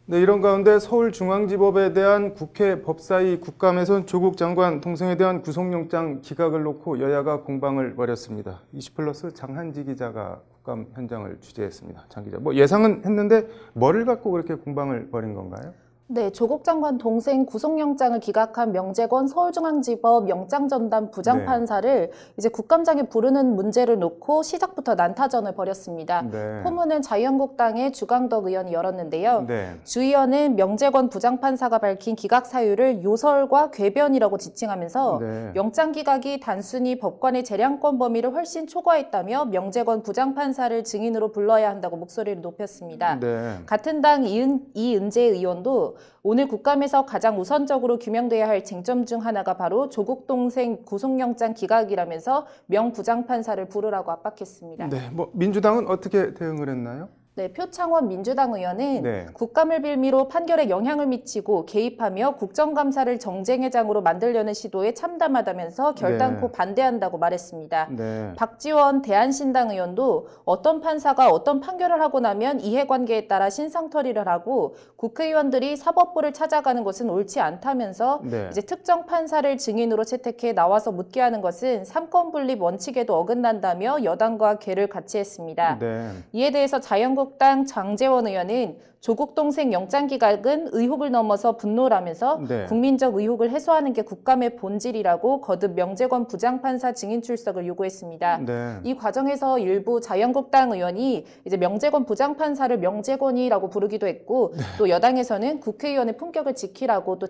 네, 이런 가운데 서울중앙지법에 대한 국회 법사위 국감에선 조국 장관 동생에 대한 구속영장 기각을 놓고 여야가 공방을 벌였습니다. 20플러스 장한지 기자가 국감 현장을 취재했습니다. 장 기자, 예상은 했는데 뭐를 갖고 그렇게 공방을 벌인 건가요? 네, 조국 장관 동생 구속영장을 기각한 명재권 서울중앙지법 영장전담 부장판사를 이제 국감장에 부르는 문제를 놓고 시작부터 난타전을 벌였습니다. 네. 포문은 자유한국당의 주광덕 의원이 열었는데요. 네. 주 의원은 명재권 부장판사가 밝힌 기각 사유를 요설과 궤변이라고 지칭하면서 네. 영장 기각이 단순히 법관의 재량권 범위를 훨씬 초과했다며 명재권 부장판사를 증인으로 불러야 한다고 목소리를 높였습니다. 네. 같은 당 이은재 의원도 오늘 국감에서 가장 우선적으로 규명돼야 할 쟁점 중 하나가 바로 조국 동생 구속영장 기각이라면서 명 부장판사를 부르라고 압박했습니다. 네, 민주당은 어떻게 대응을 했나요? 네, 표창원 민주당 의원은 네. 국감을 빌미로 판결에 영향을 미치고 개입하며 국정감사를 정쟁회장으로 만들려는 시도에 참담하다면서 결단코 네. 반대한다고 말했습니다. 네. 박지원 대한신당 의원도 어떤 판사가 어떤 판결을 하고 나면 이해관계에 따라 신상털이를 하고 국회의원들이 사법부를 찾아가는 것은 옳지 않다면서 네. 이제 특정 판사를 증인으로 채택해 나와서 묻게 하는 것은 삼권분립 원칙에도 어긋난다며 여당과 궤를 같이 했습니다. 네. 이에 대해서 자유한국당 장제원 의원은 조국 동생 영장 기각은 의혹을 넘어서 분노라면서 네. 국민적 의혹을 해소하는 게 국감의 본질이라고 거듭 명재권 부장판사 증인 출석을 요구했습니다. 네. 이 과정에서 일부 자유한국당 의원이 이제 명재권 부장판사를 명재권이라고 부르기도 했고 또 여당에서는 국회의원의 품격을 지키라고 또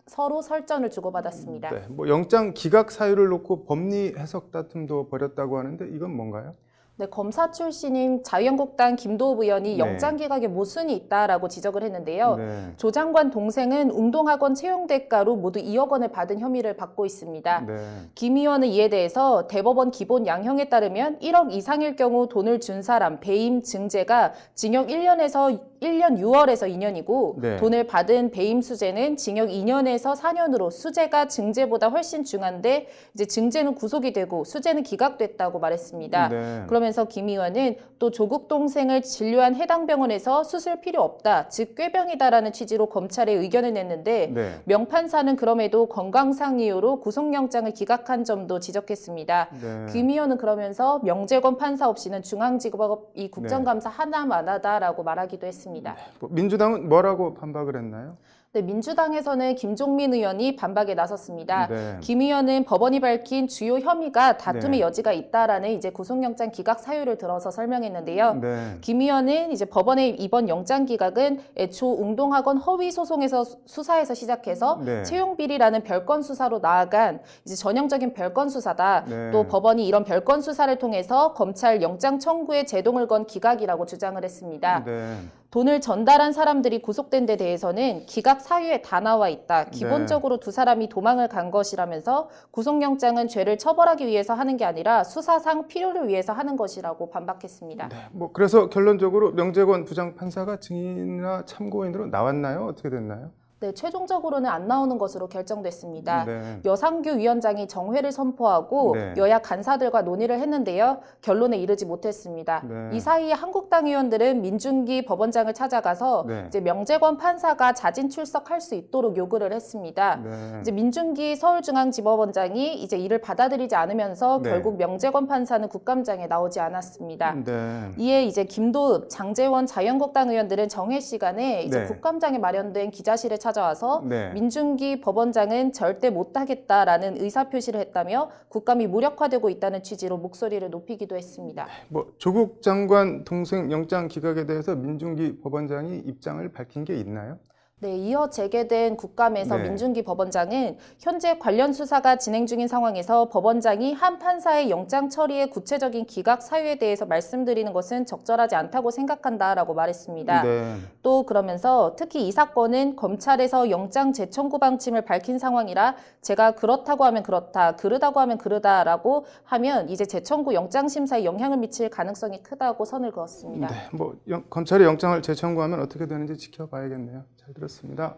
서로 설전을 주고받았습니다. 네. 영장 기각 사유를 놓고 법리 해석 다툼도 벌였다고 하는데 이건 뭔가요? 네, 검사 출신인 자유한국당 김도읍 의원이 네. 영장 기각에 모순이 있다라고 지적을 했는데요. 네. 조 장관 동생은 운동학원 채용 대가로 모두 2억 원을 받은 혐의를 받고 있습니다. 네. 김 의원은 이에 대해서 대법원 기본 양형에 따르면 1억 이상일 경우 돈을 준 사람 배임 증제가 징역 1년 6월에서 2년이고 네. 돈을 받은 배임 수재는 징역 2년에서 4년으로 수재가 증제보다 훨씬 중한데 이제 증제는 구속이 되고 수재는 기각됐다고 말했습니다. 네. 그러면서 김 의원은 또 조국 동생을 진료한 해당 병원에서 수술 필요 없다, 즉 꾀병이다라는 취지로 검찰에 의견을 냈는데 네. 명판사는 그럼에도 건강상 이유로 구속영장을 기각한 점도 지적했습니다. 네. 김 의원은 그러면서 명재권 판사 없이는 중앙지법이 국정감사 하나만 하다라고 말하기도 했습니다. 민주당은 뭐라고 반박을 했나요? 네, 민주당에서는 김종민 의원이 반박에 나섰습니다. 네. 김 의원은 법원이 밝힌 주요 혐의가 다툼의 네. 여지가 있다라는 이제 구속영장 기각 사유를 들어서 설명했는데요. 네. 김 의원은 이제 법원의 이번 영장 기각은 애초 웅동학원 허위 소송에서 수사에서 시작해서 네. 채용 비리라는 별건 수사로 나아간 이제 전형적인 별건 수사다. 네. 또 법원이 이런 별건 수사를 통해서 검찰 영장 청구에 제동을 건 기각이라고 주장을 했습니다. 네. 돈을 전달한 사람들이 구속된 데 대해서는 기각 사유에 다 나와 있다. 기본적으로 두 사람이 도망을 간 것이라면서 구속영장은 죄를 처벌하기 위해서 하는 게 아니라 수사상 필요를 위해서 하는 것이라고 반박했습니다. 네. 그래서 결론적으로 명재권 부장판사가 증인이나 참고인으로 나왔나요? 어떻게 됐나요? 네, 최종적으로는 안 나오는 것으로 결정됐습니다. 네. 여상규 위원장이 정회를 선포하고 네. 여야 간사들과 논의를 했는데요. 결론에 이르지 못했습니다. 네. 이 사이에 한국당 의원들은 민준기 법원장을 찾아가서 네. 이제 명재권 판사가 자진 출석할 수 있도록 요구를 했습니다. 네. 이제 민준기 서울중앙지법원장이 이제 이를 받아들이지 않으면서 네. 결국 명재권 판사는 국감장에 나오지 않았습니다. 네. 이에 이제 김도읍, 장제원 자유한국당 의원들은 정회 시간에 이제 네. 국감장에 마련된 기자실에 찾아와서 네. 민준기 법원장은 절대 못하겠다라는 의사표시를 했다며 국감이 무력화되고 있다는 취지로 목소리를 높이기도 했습니다. 조국 장관 동생 영장 기각에 대해서 민준기 법원장이 입장을 밝힌 게 있나요? 네, 이어 재개된 국감에서 네. 민준기 법원장은 현재 관련 수사가 진행 중인 상황에서 법원장이 한 판사의 영장 처리의 구체적인 기각 사유에 대해서 말씀드리는 것은 적절하지 않다고 생각한다라고 말했습니다. 네. 또 그러면서 특히 이 사건은 검찰에서 영장 재청구 방침을 밝힌 상황이라 제가 그렇다고 하면 그렇다, 그르다고 하면 그르다라고 하면 이제 재청구 영장 심사에 영향을 미칠 가능성이 크다고 선을 그었습니다. 네. 검찰이 영장을 재청구하면 어떻게 되는지 지켜봐야겠네요. 잘 들었습니다.